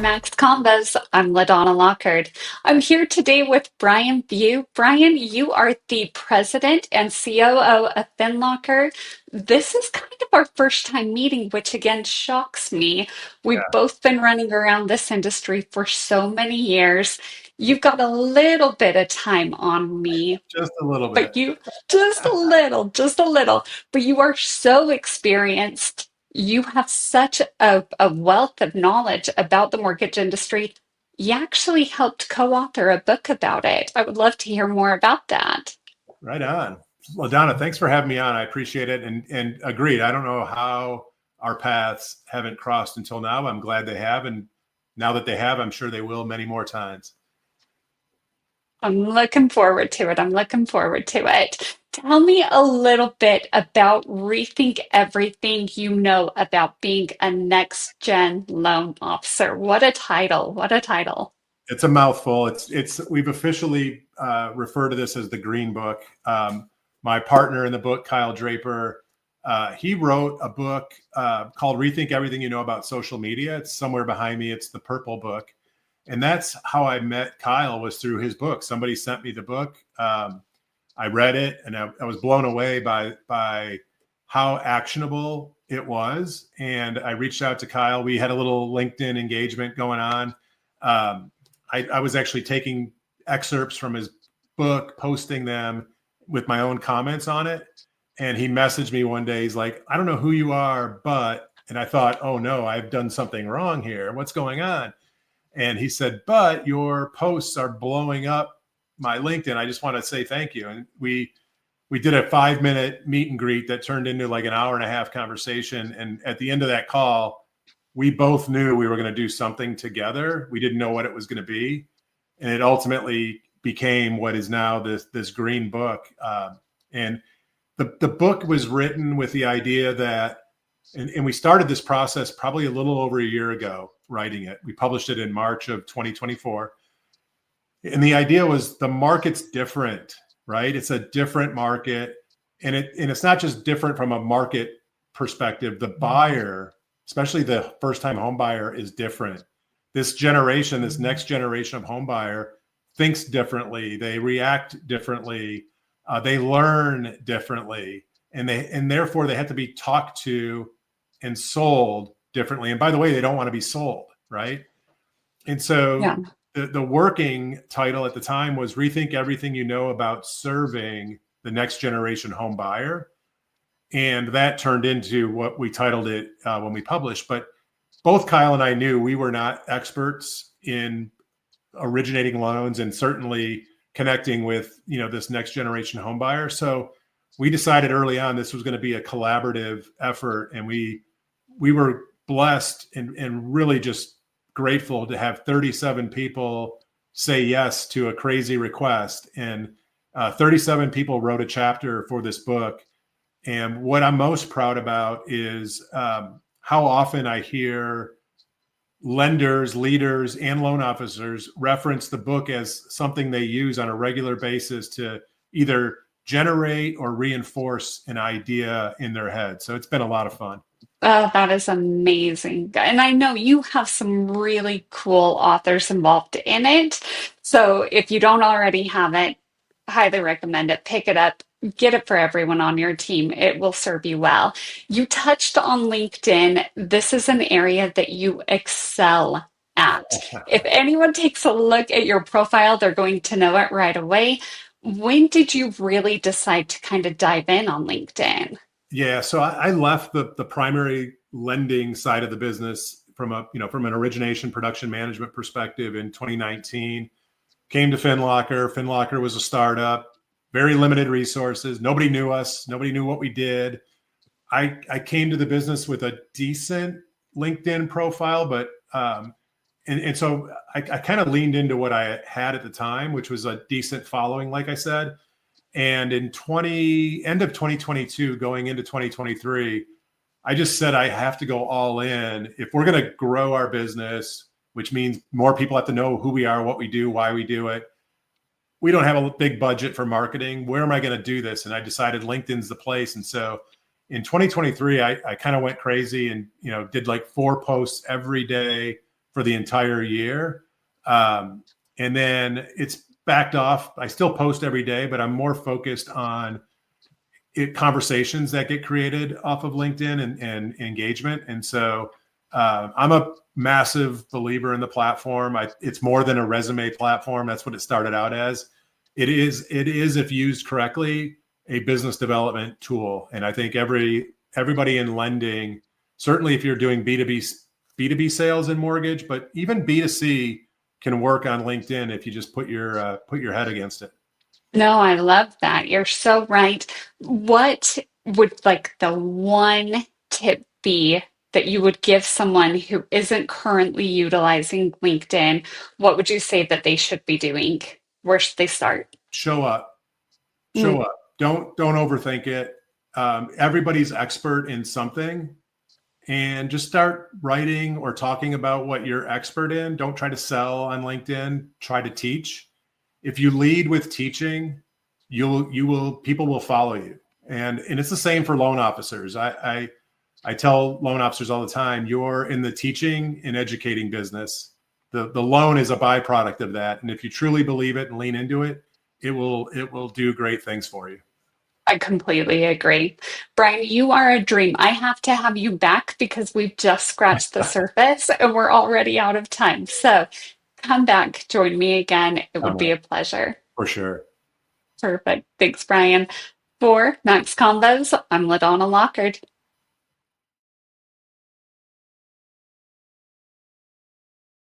Max Combos. I'm LaDonna Lockard. I'm here today with Brian Vieaux. Brian, you are the president and COO of FinLocker. This is kind of our first time meeting, which again shocks me. We've both been running around this industry for so many years. You've got a little bit of time on me, Just a little bit. but you just a little, but you are so experienced. You have such a wealth of knowledge about the mortgage industry. You actually helped co-author a book about it. I would love to hear more about that. Right on. Well, Donna, thanks for having me on. I appreciate it. And agreed. I don't know how our paths haven't crossed until now. I'm glad they have. And now that they have, I'm sure they will many more times. I'm looking forward to it. I'm looking forward to it. Tell me a little bit about Rethink everything you know about being a next gen loan officer. What a title. What a title. It's a mouthful. We've officially referred to this as the Green Book. My partner in the book, Kyle Draper, he wrote a book called Rethink Everything You Know About Social Media. It's somewhere behind me. It's the purple book. And that's how I met Kyle, was through his book. Somebody sent me the book. I read it and I was blown away by how actionable it was. And I reached out to Kyle. We had a little LinkedIn engagement going on. I was actually taking excerpts from his book, posting them with my own comments on it. And he messaged me one day. He's like, I don't know who you are, but, and I thought, oh no, I've done something wrong here. What's going on? And he said, but your posts are blowing up my LinkedIn. I just want to say thank you. And we did a 5-minute meet and greet that turned into like an hour and a half conversation. And at the end of that call, we both knew we were going to do something together. We didn't know what it was going to be. And it ultimately became what is now this Green Book. And the book was written with the idea that, and we started this process probably a little over a year ago, writing it. We published it in March of 2024. And the idea was the market's different, right? It's a different market. And it's not just different from a market perspective. The buyer, especially the first-time home buyer, is different. This generation, this next generation of home buyer thinks differently. They react differently. They learn differently. And therefore they have to be talked to and sold differently. And by the way, they don't want to be sold, right? And so Yeah. the working title at the time was Rethink Everything You Know About Serving the Next Generation Home Buyer. And that turned into what we titled it when we published. But both Kyle and I knew we were not experts in originating loans and certainly connecting with, this next generation home buyer. So we decided early on this was going to be a collaborative effort. And we were blessed and really just grateful to have 37 people say yes to a crazy request. And 37 people wrote a chapter for this book. And what I'm most proud about is how often I hear lenders, leaders, and loan officers reference the book as something they use on a regular basis to either generate or reinforce an idea in their head. So it's been a lot of fun. Oh, that is amazing. And I know you have some really cool authors involved in it. So if you don't already have it, highly recommend it. Pick it up, get it for everyone on your team. It will serve you well. You touched on LinkedIn. This is an area that you excel at. If anyone takes a look at your profile, they're going to know it right away. When did you really decide to kind of dive in on LinkedIn? Yeah, so I left the primary lending side of the business from from an origination production management perspective in 2019. Came to FinLocker. FinLocker was a startup, very limited resources. Nobody knew us. Nobody knew what we did. I came to the business with a decent LinkedIn profile, but and so I kind of leaned into what I had at the time, which was a decent following, like I said. And in end of 2022, going into 2023, I just said I have to go all in. If we're going to grow our business, which means more people have to know who we are, what we do, why we do it. We don't have a big budget for marketing. Where am I going to do this? And I decided LinkedIn's the place. And so in 2023, I kind of went crazy and, did like 4 posts every day for the entire year. And then it's backed off. I still post every day, but I'm more focused on conversations that get created off of LinkedIn and engagement. And so I'm a massive believer in the platform. It's more than a resume platform. That's what it started out as. It is, if used correctly, a business development tool. And I think everybody in lending, certainly if you're doing B2B sales in mortgage, but even B2C can work on LinkedIn if you just put your head against it. No, I love that. You're so right. What would like the one tip be that you would give someone who isn't currently utilizing LinkedIn? What would you say that they should be doing? Where should they start? Show up. Mm, Show up. Don't overthink it. Everybody's expert in something, and just start writing or talking about what you're expert in. Don't try to sell on LinkedIn. Try to teach. If you lead with teaching, people will follow you. And it's the same for loan officers. I tell loan officers all the time, you're in the teaching and educating business. The loan is a byproduct of that. And if you truly believe it and lean into it, it will do great things for you. I completely agree. Brian, you are a dream. I have to have you back because we've just scratched the surface and we're already out of time. So come back, join me again. It would be a pleasure. For sure. Perfect. Thanks, Brian. For Max Combos, I'm LaDonna Lockard.